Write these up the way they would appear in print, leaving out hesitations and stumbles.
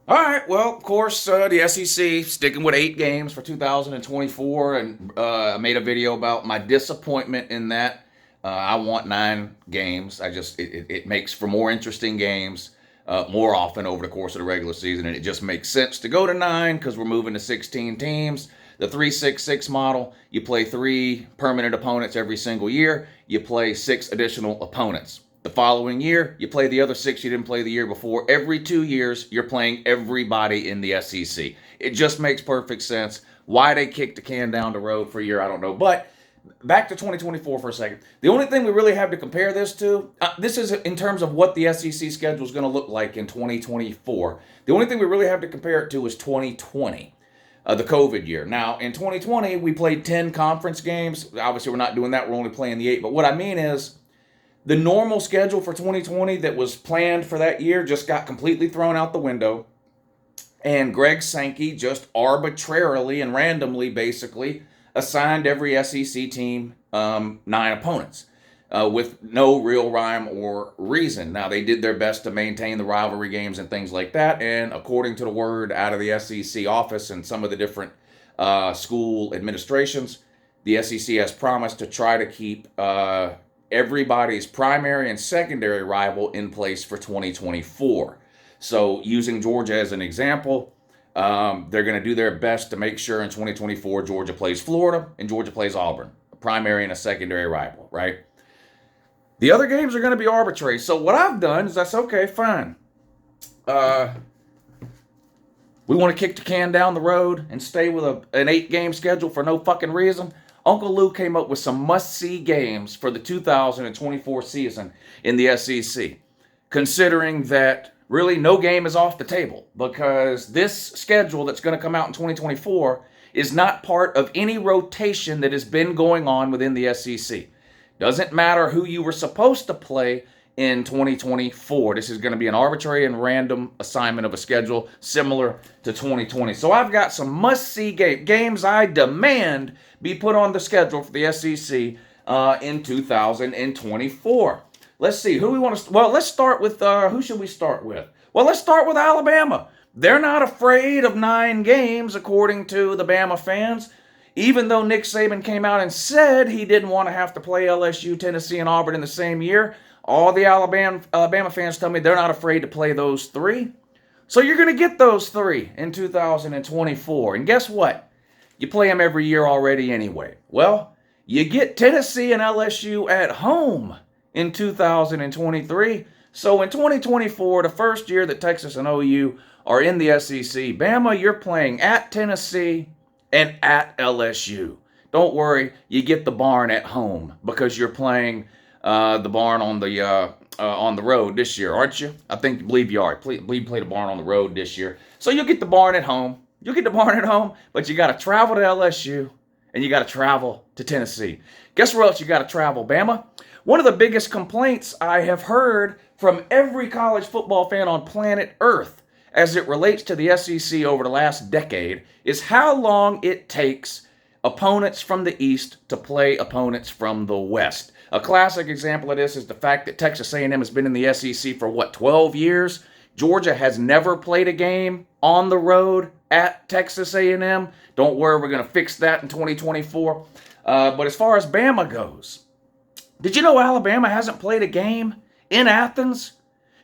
All right. Well, of course, the SEC sticking with 8 games for 2024, and I made a video about my disappointment in that. I want 9 games. It makes for more interesting games more often over the course of the regular season, and it just makes sense to go to 9 because we're moving to 16 teams. The 3-6-6 model, you play 3 permanent opponents every single year. You play 6 additional opponents. The following year, you play the other 6 you didn't play the year before. Every 2 years, you're playing everybody in the SEC. It just makes perfect sense. Why they kicked the can down the road for a year, I don't know. But back to 2024 for a second. The only thing we really have to compare this to, this is in terms of what the SEC schedule is going to look like in 2024. The only thing we really have to compare it to is 2020. The COVID year. Now, in 2020, we played 10 conference games. Obviously, we're not doing that. We're only playing the 8. But what I mean is, the normal schedule for 2020 that was planned for that year just got completely thrown out the window. And Greg Sankey just arbitrarily and randomly, basically, assigned every SEC team 9 opponents with no real rhyme or reason. Now, they did their best to maintain the rivalry games and things like that. And according to the word out of the SEC office and some of the different school administrations, the SEC has promised to try to keep everybody's primary and secondary rival in place for 2024. So using Georgia as an example, they're going to do their best to make sure in 2024 Georgia plays Florida and Georgia plays Auburn, a primary and a secondary rival, right? The other games are going to be arbitrary. So what I've done is that's okay, fine. We want to kick the can down the road and stay with an 8-game schedule for no fucking reason. Uncle Lou came up with some must-see games for the 2024 season in the SEC, considering that really no game is off the table because this schedule that's going to come out in 2024 is not part of any rotation that has been going on within the SEC. Doesn't matter who you were supposed to play in 2024. This is going to be an arbitrary and random assignment of a schedule similar to 2020. So I've got some must-see games I demand be put on the schedule for the SEC in 2024. Let's see, who we want to... Well, let's start with... who should we start with? Well, let's start with Alabama. They're not afraid of 9 games, according to the Bama fans. Even though Nick Saban came out and said he didn't want to have to play LSU, Tennessee, and Auburn in the same year, all the Alabama fans tell me they're not afraid to play those 3. So you're going to get those 3 in 2024. And guess what? You play them every year already anyway. Well, you get Tennessee and LSU at home in 2023. So in 2024, the first year that Texas and OU are in the SEC, Bama, you're playing at Tennessee and at LSU. Don't worry, you get the barn at home because you're playing the barn on the road this year, aren't you? I believe you are. Believe you play the barn on the road this year. So you'll get the barn at home. You'll get the barn at home, but you got to travel to LSU and you got to travel to Tennessee. Guess where else you got to travel, Bama? One of the biggest complaints I have heard from every college football fan on planet Earth as it relates to the SEC over the last decade is how long it takes opponents from the East to play opponents from the West. A classic example of this is the fact that Texas A&M has been in the SEC for, 12 years? Georgia has never played a game on the road at Texas A&M. Don't worry, we're going to fix that in 2024. But as far as Bama goes, did you know Alabama hasn't played a game in Athens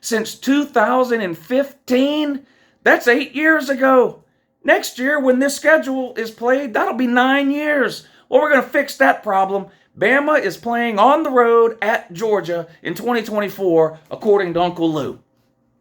since 2015? That's 8 years ago. Next year, when this schedule is played, that'll be 9 years. Well, we're going to fix that problem. Bama is playing on the road at Georgia in 2024, according to Uncle Lou.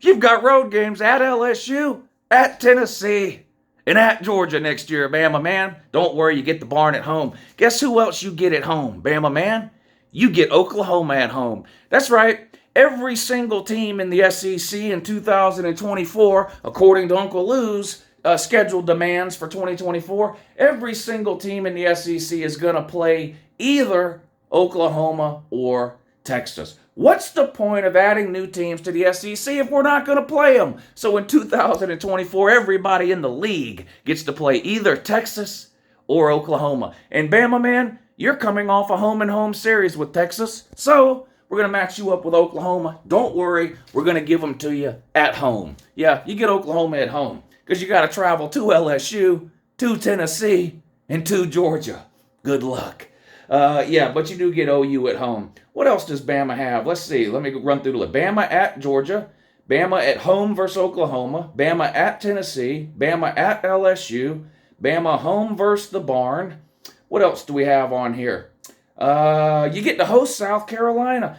You've got road games at LSU, at Tennessee, and at Georgia next year, Bama man. Don't worry, you get the barn at home. Guess who else you get at home, Bama man? You get Oklahoma at home. That's right. Every single team in the SEC in 2024, according to Uncle Lou's scheduled demands for 2024, every single team in the SEC is going to play either Oklahoma or Texas. What's the point of adding new teams to the SEC if we're not going to play them? So in 2024, everybody in the league gets to play either Texas or Oklahoma. And Bama, man, you're coming off a home-and-home series with Texas. So We're going to match you up with Oklahoma. Don't worry, we're going to give them to you at home. Yeah, you get Oklahoma at home because you got to travel to LSU, to Tennessee, and to Georgia. Good luck. Yeah, but you do get OU at home. What else does Bama have? Let's see. Let me run through the list. Bama at Georgia. Bama at home versus Oklahoma. Bama at Tennessee. Bama at LSU. Bama home versus the Barn. What else do we have on here? You get to host South Carolina.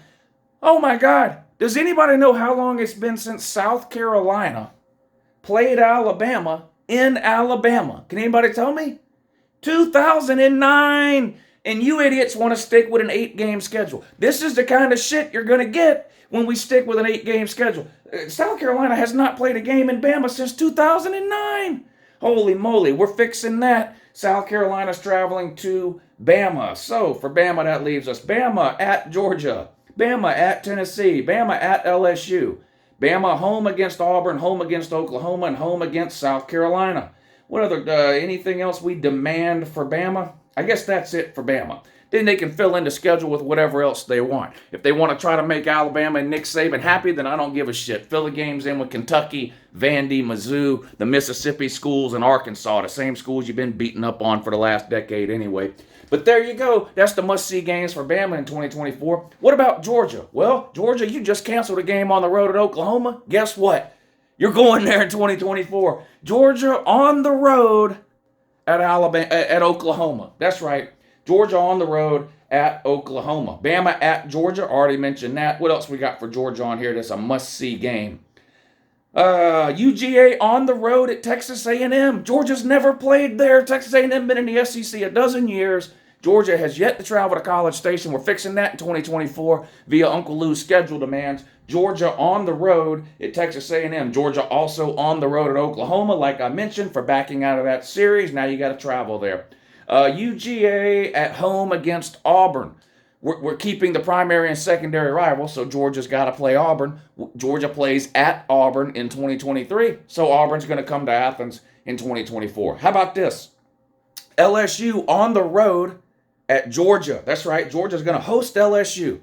Oh my God. Does anybody know how long it's been since South Carolina played Alabama in Alabama? Can anybody tell me? 2009. And you idiots want to stick with an 8-game schedule. This is the kind of shit you're going to get when we stick with an 8-game schedule. South Carolina has not played a game in Bama since 2009. Holy moly, we're fixing that. South Carolina's traveling to Bama. So for Bama, that leaves us Bama at Georgia, Bama at Tennessee, Bama at LSU, Bama home against Auburn, home against Oklahoma, and home against South Carolina. What other, anything else we demand for Bama? I guess that's it for Bama. Then they can fill in the schedule with whatever else they want. If they want to try to make Alabama and Nick Saban happy, then I don't give a shit. Fill the games in with Kentucky, Vandy, Mizzou, the Mississippi schools, and Arkansas, the same schools you've been beating up on for the last decade anyway. But there you go. That's the must-see games for Bama in 2024. What about Georgia? Well, Georgia, you just canceled a game on the road at Oklahoma. Guess what? You're going there in 2024. Georgia on the road at Oklahoma. That's right. Georgia on the road at Oklahoma. Bama at Georgia. Already mentioned that. What else we got for Georgia on here? That's a must-see game. UGA on the road at Texas A&M. Georgia's never played there. Texas A&M been in the SEC a dozen years. Georgia has yet to travel to College Station. We're fixing that in 2024 via Uncle Lou's schedule demands. Georgia on the road at Texas A&M. Georgia also on the road at Oklahoma, like I mentioned, for backing out of that series. Now you got to travel there. UGA at home against Auburn. We're keeping the primary and secondary rival, so Georgia's got to play Auburn. Georgia plays at Auburn in 2023, so Auburn's going to come to Athens in 2024. How about this? LSU on the road at Georgia. That's right, Georgia's going to host LSU.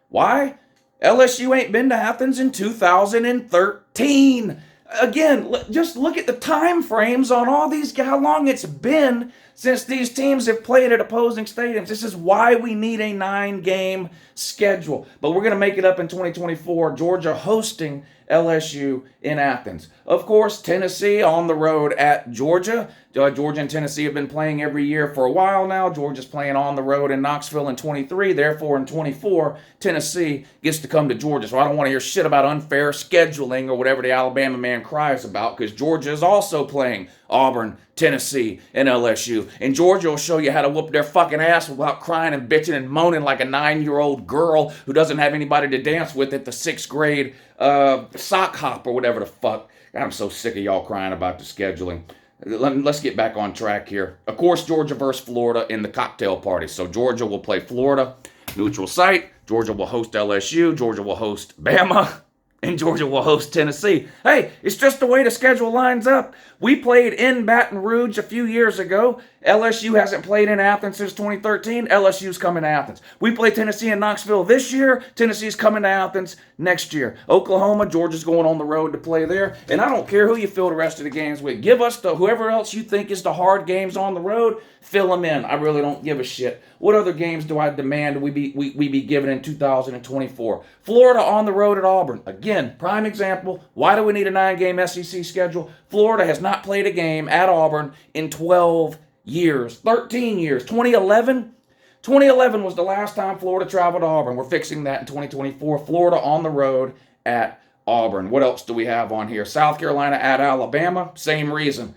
Why? LSU ain't been to Athens in 2013. Again, just look at the time frames on all these, how long it's been since these teams have played at opposing stadiums. This is why we need a 9-game schedule. But we're going to make it up in 2024. Georgia hosting LSU in Athens. Of course, Tennessee on the road at Georgia. Georgia and Tennessee have been playing every year for a while now. Georgia's playing on the road in Knoxville in 23. Therefore, in 24, Tennessee gets to come to Georgia. So I don't want to hear shit about unfair scheduling or whatever the Alabama man cries about, because Georgia is also playing Auburn, Tennessee, and LSU. And Georgia will show you how to whoop their fucking ass without crying and bitching and moaning like a 9-year-old girl who doesn't have anybody to dance with at the 6th grade sock hop or whatever the fuck. God, I'm so sick of y'all crying about the scheduling. Let's get back on track here. Of course, Georgia versus Florida in the cocktail party. So Georgia will play Florida, neutral site. Georgia will host LSU. Georgia will host Bama. And Georgia will host Tennessee. Hey, it's just the way the schedule lines up. We played in Baton Rouge a few years ago. LSU hasn't played in Athens since 2013. LSU's coming to Athens. We play Tennessee in Knoxville this year. Tennessee's coming to Athens next year. Oklahoma, Georgia's going on the road to play there. And I don't care who you fill the rest of the games with. Give us whoever else you think is the hard games on the road. Fill them in. I really don't give a shit. What other games do I demand we be given in 2024? Florida on the road at Auburn. Again, prime example. Why do we need a 9-game SEC schedule? Florida has not played a game at Auburn in 12 years. 13 years. 2011? 2011 was the last time Florida traveled to Auburn. We're fixing that in 2024. Florida on the road at Auburn. What else do we have on here? South Carolina at Alabama. Same reason.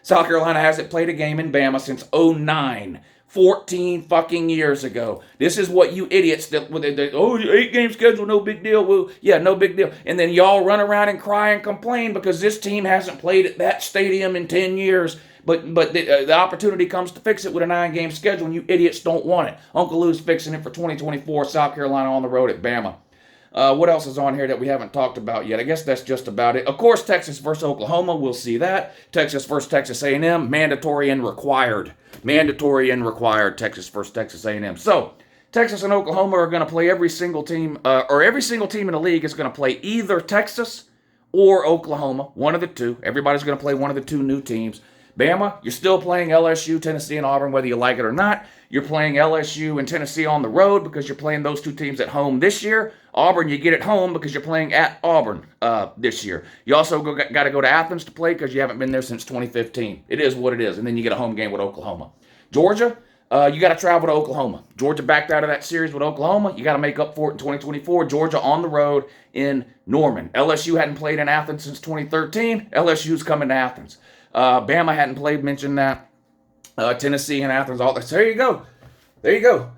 South Carolina hasn't played a game in Bama since 2009. 14 fucking years ago. This is what you idiots that 8-game schedule, no big deal. Well, yeah, no big deal. And then y'all run around and cry and complain because this team hasn't played at that stadium in 10 years. But the opportunity comes to fix it with a 9-game schedule, and you idiots don't want it. Uncle Lou's fixing it for 2024. South Carolina on the road at Bama. What else is on here that we haven't talked about yet? I guess that's just about it. Of course, Texas versus Oklahoma, we'll see that. Texas versus Texas A&M, mandatory and required. Mandatory and required, Texas versus Texas A&M. So, Texas and Oklahoma are going to play every single team, or every single team in the league is going to play either Texas or Oklahoma, one of the two. Everybody's going to play one of the two new teams. Bama, you're still playing LSU, Tennessee, and Auburn, whether you like it or not. You're playing LSU and Tennessee on the road because you're playing those two teams at home this year. Auburn, you get it home because you're playing at Auburn this year. You also got to go to Athens to play because you haven't been there since 2015. It is what it is. And then you get a home game with Oklahoma. Georgia, you got to travel to Oklahoma. Georgia backed out of that series with Oklahoma. You got to make up for it in 2024. Georgia on the road in Norman. LSU hadn't played in Athens since 2013. LSU's coming to Athens. Bama hadn't played, mentioned that. Tennessee and Athens, all that. So there you go. There you go.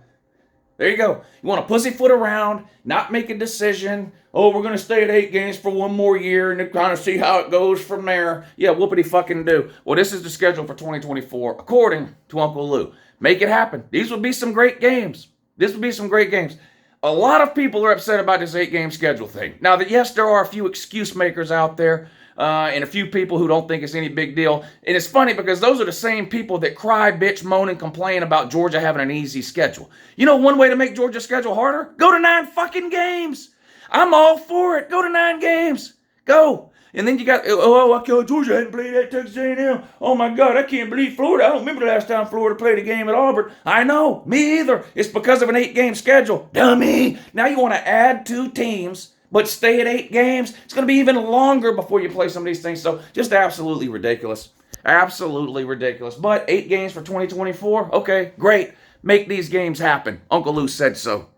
There you go. You want to pussyfoot around, not make a decision. Oh, we're going to stay at 8 games for one more year and kind of see how it goes from there. Yeah, whoopity fucking do. Well, this is the schedule for 2024, according to Uncle Lou. Make it happen. These would be some great games. This would be some great games. A lot of people are upset about this 8-game schedule thing. Now, that yes, there are a few excuse makers out there. And a few people who don't think it's any big deal. And it's funny because those are the same people that cry, bitch, moan, and complain about Georgia having an easy schedule. You know one way to make Georgia's schedule harder? Go to 9 fucking games. I'm all for it. Go to 9 games. Go. And then you got, Georgia hadn't played at Texas A&M. Oh my God, I can't believe Florida. I don't remember the last time Florida played a game at Auburn. I know, me either. It's because of an 8-game schedule. Dummy. Now you want to add 2 teams but stay at 8 games. It's going to be even longer before you play some of these things. So just absolutely ridiculous. Absolutely ridiculous. But 8 games for 2024? Okay, great. Make these games happen. Uncle Lou said so.